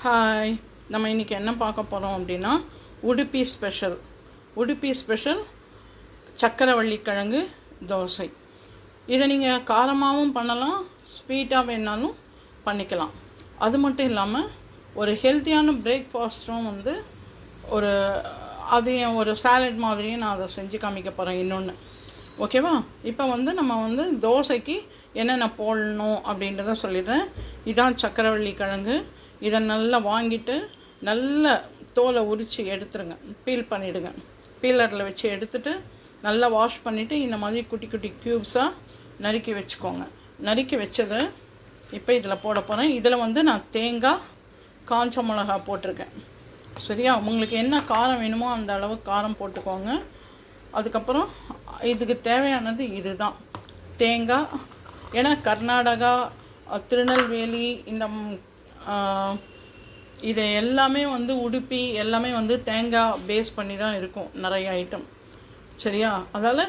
Hi, நம்ம இன்றைக்கி என்ன பார்க்க போகிறோம் அப்படின்னா உடுப்பி ஸ்பெஷல் சக்கரவள்ளி கிழங்கு தோசை. இதை நீங்கள் காரமாகவும் பண்ணலாம், ஸ்வீட்டாக வேணாலும் பண்ணிக்கலாம். அது மட்டும் இல்லாமல் ஒரு ஹெல்த்தியான பிரேக்ஃபாஸ்ட்டும் அதையும் ஒரு சாலட் மாதிரியும் நான் அதை செஞ்சு காமிக்க போகிறேன் இன்னொன்று. ஓகேவா? இப்போ நம்ம தோசைக்கு என்னென்ன போடணும் அப்படின்றத சொல்லிடுறேன். இதான் சக்கரவள்ளி கிழங்கு. இதை நல்லா வாங்கிட்டு நல்ல தோலை உரித்து எடுத்துருங்க, பீல் பண்ணிவிடுங்க. பீலரில் வச்சு எடுத்துட்டு நல்லா வாஷ் பண்ணிவிட்டு இந்த மாதிரி குட்டி குட்டி க்யூப்ஸாக நறுக்கி வச்சுக்கோங்க. நறுக்கி வச்சதை இப்போ இதில் போட போகிறேன். இதில் நான் தேங்காய், காஞ்ச மிளகா போட்டிருக்கேன். சரியா? உங்களுக்கு என்ன காரம் வேணுமோ அந்த அளவு காரம் போட்டுக்கோங்க. அதுக்கப்புறம் இதுக்கு தேவையானது இது தான், தேங்காய். ஏன்னா கர்நாடகா, திருநெல்வேலி, இந்த இது எல்லாமே உடுப்பி எல்லாமே தேங்காய் பேஸ் பண்ணி தான் இருக்கும் நிறைய ஐட்டம். சரியா? அதால்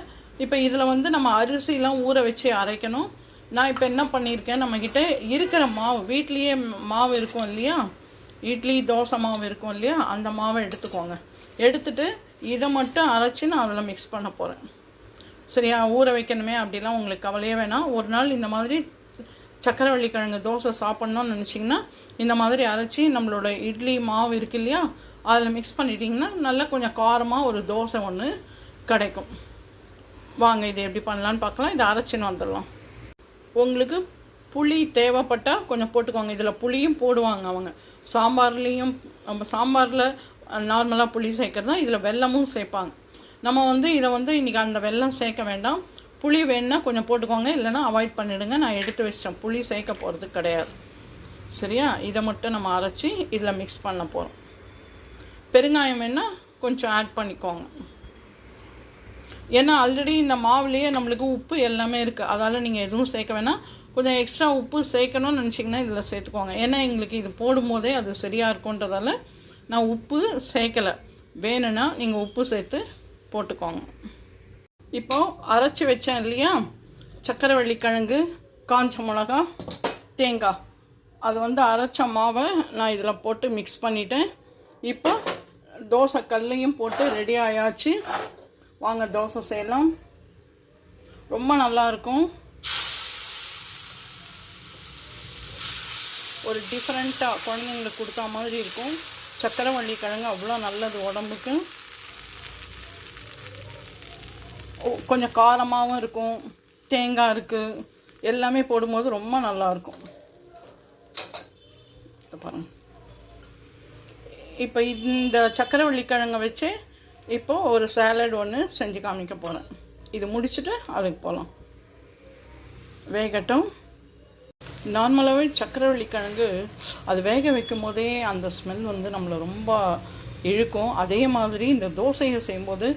இப்போ இதில் நம்ம அரிசிலாம் ஊற வச்சு அரைக்கணும். நான் இப்போ என்ன பண்ணியிருக்கேன், நம்மக்கிட்ட இருக்கிற மாவு, வீட்லேயே மாவு இருக்கும் இல்லையா, இட்லி தோசை மாவு இருக்கும் இல்லையா, அந்த மாவை எடுத்துக்கோங்க. எடுத்துட்டு இதை மட்டும் அரைச்சி நான் அதில் மிக்ஸ் பண்ண போகிறேன். சரியா? ஊற வைக்கணுமே அப்படிலாம் உங்களுக்கு கவலையே வேணாம். ஒரு நாள் இந்த மாதிரி சக்கரவள்ளி கிழங்கு தோசை சாப்பிட்ணுன்னு நினச்சிங்கன்னா இந்த மாதிரி அரைச்சி நம்மளோட இட்லி மாவு இருக்கு இல்லையா, அதில் மிக்ஸ் பண்ணிட்டிங்கன்னா நல்லா கொஞ்சம் காரமாக ஒரு தோசை ஒன்று கிடைக்கும். வாங்க இதை எப்படி பண்ணலான்னு பார்க்கலாம். இதை அரைச்சின்னு வந்துடலாம். உங்களுக்கு புளி தேவைப்பட்டால் கொஞ்சம் போட்டுக்கோங்க. இதில் புளியும் போடுவாங்க அவங்க சாம்பார்லேயும். நம்ம சாம்பாரில் நார்மலாக புளி சேர்க்குறது தான், இதில் வெல்லமும் சேர்ப்பாங்க. நம்ம இதை இன்றைக்கி அந்த வெல்லம் சேர்க்க வேண்டாம். புளி வேணுன்னா கொஞ்சம் போட்டுக்கோங்க, இல்லைனா அவாய்ட் பண்ணிவிடுங்க. நான் எடுத்து வச்சிட்டேன், புளி சேர்க்க போகிறது கிடையாது. சரியா? இதை மட்டும் நம்ம அரைச்சி இதில் மிக்ஸ் பண்ண போகிறோம். பெருங்காயம் வேணால் கொஞ்சம் ஆட் பண்ணிக்கோங்க. ஏன்னா ஆல்ரெடி இந்த மாவுலேயே நம்மளுக்கு உப்பு எல்லாமே இருக்குது, அதால் நீங்கள் எதுவும் சேர்க்க வேணாம். கொஞ்சம் எக்ஸ்ட்ரா உப்பு சேர்க்கணும்னு நினச்சிங்கன்னா இதில் சேர்த்துக்கோங்க. ஏன்னா எங்களுக்கு இது போடும்போதே அது சரியாக இருக்குன்றதால நான் உப்பு சேர்க்கலை. வேணும்னா நீங்கள் உப்பு சேர்த்து போட்டுக்கோங்க. இப்போது அரைச்சி வச்சேன் இல்லையா, சக்கரவள்ளி கிழங்கு, காஞ்ச மிளகா, தேங்காய், அது அரைச்ச மாவை நான் இதில் போட்டு மிக்ஸ் பண்ணிட்டேன். இப்போ தோசை கல்லையும் போட்டு ரெடி ஆயாச்சு. வாங்க தோசை செய்யலாம். ரொம்ப நல்லாயிருக்கும். ஒரு டிஃப்ரெண்ட்டாக குழந்தைங்களுக்கு கொடுத்தா மாதிரி இருக்கும். சக்கரவள்ளி கிழங்கு அவ்வளோ நல்லது உடம்புக்கு. கொஞ்சம் காரமாகவும் இருக்கும், தேங்காய் இருக்குது, எல்லாமே போடும்போது ரொம்ப நல்லாயிருக்கும். பாருங்கள், இப்போ இந்த சக்கரவள்ளி கிழங்கை வச்சு இப்போது ஒரு சாலட் ஒன்று செஞ்சு காமிக்க போகிறேன். இது முடிச்சுட்டு அதுக்கு போகலாம். வேகட்டும். நார்மலாகவே சக்கரவள்ளி கிழங்கு அது வேக வைக்கும் போதே அந்த ஸ்மெல் நம்மளை ரொம்ப இழுக்கும். அதே மாதிரி இந்த தோசையை செய்யும்போது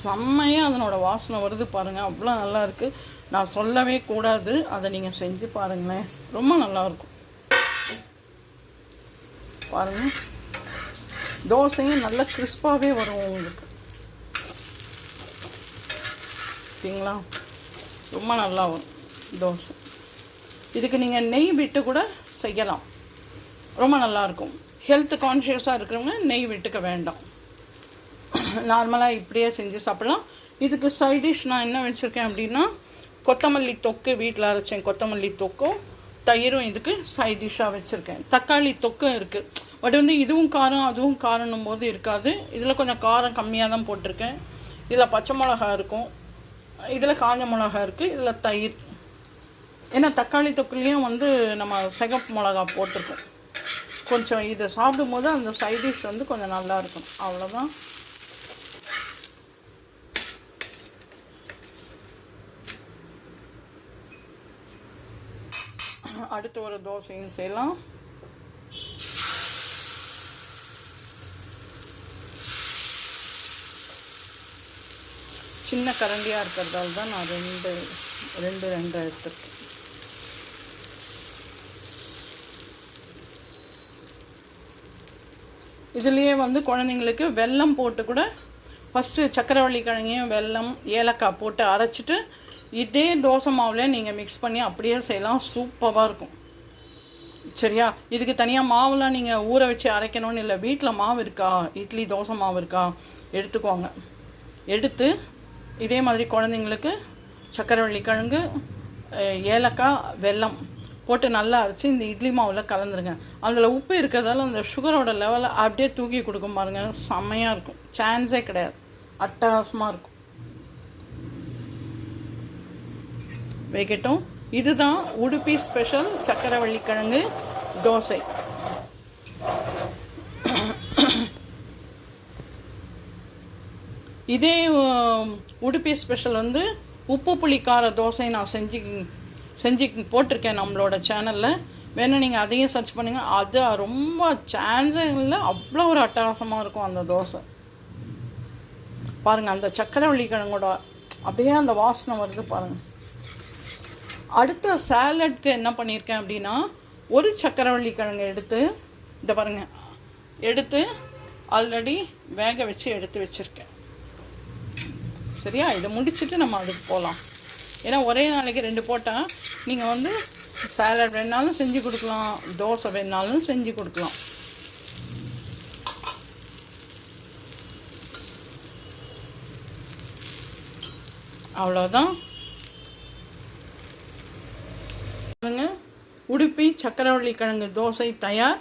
செம்மையாக அதனோட வாசனை வருது பாருங்கள், அவ்வளோ நல்லா இருக்குது. நான் சொல்லவே கூடாது, அதை நீங்கள் செஞ்சு பாருங்களேன், ரொம்ப நல்லாயிருக்கும். பாருங்கள், தோசையும் நல்லா கிறிஸ்பாகவே வரும் உங்களுக்கு. சரிங்களா? ரொம்ப நல்லா வரும் தோசை. இதுக்கு நீங்கள் நெய் விட்டு கூட செய்யலாம், ரொம்ப நல்லாயிருக்கும். ஹெல்த் கான்ஷியஸாக இருக்கிறவங்க நெய் விட்டுக்க வேண்டாம், நார்மலாக இப்படியே செஞ்சு சாப்பிடலாம். இதுக்கு சைட் டிஷ் நான் என்ன வச்சுருக்கேன் அப்படின்னா, கொத்தமல்லி தொக்கு, வீட்டில் அரைச்சேன் கொத்தமல்லி தொக்கும் தயிரும் இதுக்கு சைட் டிஷ்ஷாக வச்சுருக்கேன். தக்காளி தொக்கும் இருக்குது. பட் இதுவும் காரம் அதுவும் காரணும் போது இருக்காது. இதில் கொஞ்சம் காரம் கம்மியாக தான் போட்டிருக்கேன். இதில் பச்சை மிளகா இருக்கும், இதில் காஞ்ச மிளகா இருக்குது, இதில் தயிர். ஏன்னா தக்காளி தொக்குலேயும் நம்ம சிகப்பு மிளகா போட்டிருக்கோம். கொஞ்சம் இதை சாப்பிடும்போது அந்த சைட் டிஷ் கொஞ்சம் நல்லா இருக்கும். அவ்வளோதான். அடுத்து ஒரு தோசையும் செய்யலாம். சின்ன கரண்டியாக இருக்கிறதால தான் நான் ரெண்டு எடுத்துருக்கேன். இதுலேயே குழந்தைங்களுக்கு வெல்லம் போட்டு கூட, ஃபஸ்ட்டு சக்கரவள்ளி கிழங்கையும் வெல்லம் ஏலக்காய் போட்டு அரைச்சிட்டு இதே தோசை மாவில் நீங்கள் மிக்ஸ் பண்ணி அப்படியே செய்யலாம். சூப்பராக இருக்கும். சரியா? இதுக்கு தனியாக மாவுலாம் நீங்கள் ஊற வச்சு அரைக்கணும்னு இல்லை. வீட்டில் மாவு இருக்கா, இட்லி தோசை மாவு இருக்கா, எடுத்துக்கோங்க. எடுத்து இதே மாதிரி குழந்தைங்களுக்கு சக்கரவள்ளி கிழங்கு, ஏலக்காய், வெல்லம் போட்டு நல்லா அரைச்சி இந்த இட்லி மாவில் கலந்துருங்க. அதில் உப்பு இருக்கிறதால அந்த சுகரோட லெவலை அப்படியே தூக்கி கொடுக்கும் பாருங்கள். செம்மையாக இருக்கும், சான்ஸே கிடையாது, அட்டகாசமாக இருக்கும். வைக்கட்டும். இதுதான் உடுப்பி ஸ்பெஷல் சக்கரவள்ளி கிழங்கு தோசை. இதே உடுப்பி ஸ்பெஷல் வந்து உப்பு புளிக்கார தோசை நான் செஞ்சு போட்டிருக்கேன் நம்மளோட சேனலில். வேணும் நீங்கள் அதையும் சர்ச் பண்ணுங்கள். அது ரொம்ப சான்ஸே இல்லை, அவ்வளோ ஒரு அட்டகாசமாக இருக்கும் அந்த தோசை. பாருங்கள், அந்த சக்கரவள்ளி கிழங்கோட அப்படியே அந்த வாசனை வருது பாருங்கள். அடுத்த சாலட்க்கு என்ன பண்ணியிருக்கேன் அப்படின்னா, ஒரு சக்கரவள்ளி கிழங்கு எடுத்து இதை பாருங்கள், எடுத்து ஆல்ரெடி வேக வச்சு எடுத்து வச்சுருக்கேன். சரியா? இதை முடிச்சுட்டு நம்ம அதுக்கு போகலாம். ஏன்னா ஒரே நாளைக்கு 2 போட்டால் நீங்கள் வந்து சாலட் வேணாலும் செஞ்சு கொடுக்கலாம், தோசை வேணாலும் செஞ்சு கொடுக்கலாம். அவ்வளோதான். உடுப்பி சக்கரவள்ளி கிழங்கு தோசை தயார்.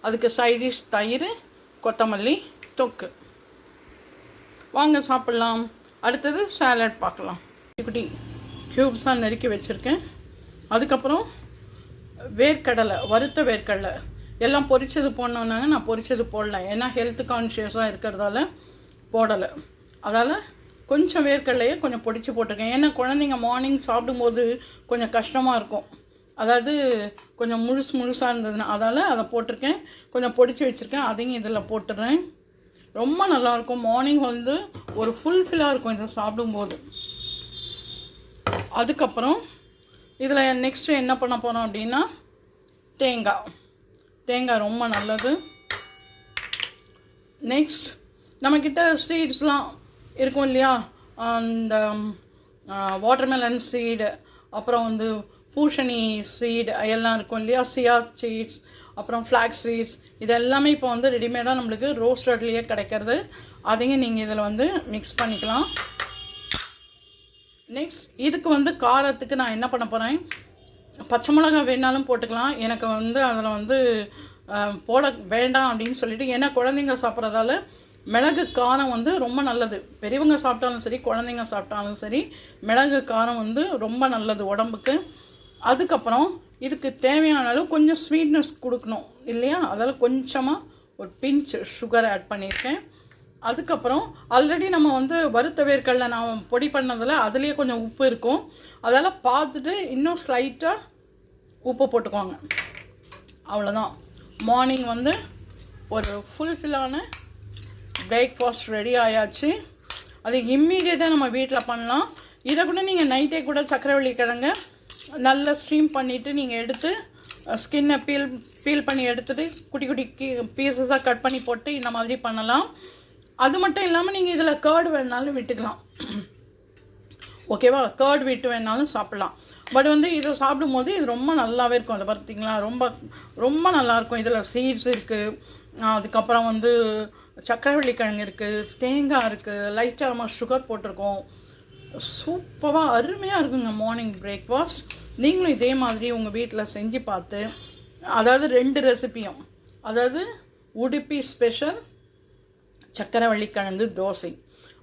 அதுக்கு சைடிஷ் தயிர், கொத்தமல்லி தொக்கு. வாங்க சாப்பிட்லாம். அடுத்தது சாலட் பார்க்கலாம். குட்டி க்யூப்ஸாக நறுக்கி வச்சுருக்கேன். அதுக்கப்புறம் வேர்க்கடலை, வறுத்த வேர்க்கடலை எல்லாம் பொரிச்சது போடணுன்னாங்க. நான் பொரிச்சது போடல, ஏன்னா ஹெல்த் கான்ஷியஸாக இருக்கிறதால போடலை. அதால் கொஞ்சம் வேர்க்கடலையே கொஞ்சம் பொடிச்சு போட்டிருக்கேன். ஏன்னா குழந்தைங்க மார்னிங் சாப்பிடும்போது கொஞ்சம் கஷ்டமாக இருக்கும், அதாவது கொஞ்சம் முழுசாக இருந்ததுன்னா, அதால் அதை போட்டிருக்கேன். கொஞ்சம் பொடிச்சு வச்சுருக்கேன், அதையும் இதில் போட்டுடுறேன். ரொம்ப நல்லாயிருக்கும். மார்னிங் வந்து ஒரு ஃபுல்ஃபில்லாக இருக்கும் இதை சாப்பிடும்போது. அதுக்கப்புறம் இதில் நெக்ஸ்ட்டு என்ன பண்ண போகிறோம் அப்படின்னா, தேங்காய் ரொம்ப நல்லது. நெக்ஸ்ட் நம்மக்கிட்ட சீட்ஸ்லாம் இருக்கும் இல்லையா, அந்த வாட்டர்மெலன் சீடு, அப்புறம் வந்து பூசணி சீடு எல்லாம் இருக்கும் இல்லையா, சியா சீட்ஸ், அப்புறம் ஃப்ளாக்ஸ் சீட்ஸ், இது எல்லாமே இப்போ வந்து ரெடிமேடாக நம்மளுக்கு ரோஸ்டட்லேயே கிடைக்கிறது. அதையும் நீங்கள் இதில் வந்து மிக்ஸ் பண்ணிக்கலாம். நெக்ஸ்ட் இதுக்கு வந்து காரத்துக்கு நான் என்ன பண்ண போகிறேன், பச்சை மிளகாய் வேணாலும் போட்டுக்கலாம். எனக்கு வந்து அதில் வந்து போட வேண்டாம் அப்படின்னு சொல்லிட்டு, ஏன்னா குழந்தைங்க சாப்பிட்றதால மிளகு காரம் வந்து ரொம்ப நல்லது. பெரியவங்க சாப்பிட்டாலும் சரி, குழந்தைங்க சாப்பிட்டாலும் சரி, மிளகு காரம் வந்து ரொம்ப நல்லது உடம்புக்கு. அதுக்கப்புறம் இதுக்கு தேவையான அளவு கொஞ்சம் ஸ்வீட்னஸ் கொடுக்கணும் இல்லையா, அதால் கொஞ்சமாக ஒரு பிஞ்ச் சுகர் ஆட் பண்ணியிருக்கேன். அதுக்கப்புறம் ஆல்ரெடி நம்ம வந்து வறுத்த வேர்க்கடலை நான் பொடி பண்ணதில் அதுலேயே கொஞ்சம் உப்பு இருக்கும், அதால் பார்த்துட்டு இன்னும் ஸ்லைட்டாக உப்பு போட்டுக்குவாங்க. அவ்வளோதான். மார்னிங் வந்து ஒரு ஃபுல்ஃபில்லான பிரேக்ஃபாஸ்ட் ரெடி ஆயாச்சு. அது இம்மீடியட்டாக நம்ம வீட்டில் பண்ணலாம். இதை கூட நீங்கள் நைட்டே கூட சக்கரவள்ளி கிழங்க நல்லா ஸ்ட்ரீம் பண்ணிவிட்டு நீங்கள் எடுத்து ஸ்கின்னை பீல் பண்ணி எடுத்துகிட்டு குட்டி குட்டி பீசஸாக கட் பண்ணி போட்டு இந்த மாதிரி பண்ணலாம். அது மட்டும் இல்லாமல் நீங்கள் இதில் கர்டு வேணாலும் விட்டுக்கலாம், ஓகேவா? கர்டு விட்டு வேணாலும் சாப்பிட்லாம். பட் வந்து இதை சாப்பிடும்போது இது ரொம்ப நல்லாவே இருக்கும். அதை பார்த்தீங்களா, ரொம்ப ரொம்ப நல்லாயிருக்கும். இதில் சீட்ஸ் இருக்குது, அதுக்கப்புறம் வந்து சக்கரவள்ளி கிழங்கு இருக்குது, தேங்காய் இருக்குது, லைட்டாக நம்ம சுகர் போட்டிருக்கோம். சூப்பராக அருமையாக இருக்குங்க மார்னிங் பிரேக்ஃபாஸ்ட். நீங்களும் இதே மாதிரி உங்கள் வீட்டில் செஞ்சு பார்த்து, அதாவது 2 ரெசிபியும், அதாவது உடுப்பி ஸ்பெஷல் சக்கரவள்ளி கிழங்கு தோசை,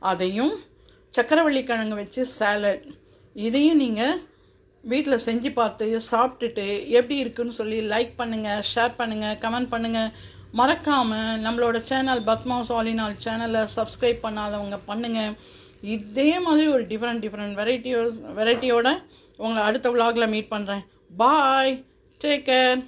அதையும் சக்கரவள்ளி கிழங்கு வச்சு சாலட், இதையும் நீங்கள் வீட்டில் செஞ்சு பார்த்து சாப்பிட்டுட்டு எப்படி இருக்குன்னு சொல்லி லைக் பண்ணுங்கள், ஷேர் பண்ணுங்கள், கமெண்ட் பண்ணுங்கள். மறக்காமல் நம்மளோட channel Padma's all in all சேனலை சப்ஸ்கிரைப் பண்ணாதவங்க பண்ணுங்கள். இதே மாதிரி ஒரு டிஃப்ரெண்ட் வெரைட்டியோட உங்களை அடுத்த vlogல மீட் பண்ணுறேன். பாய், டேக் கேர்.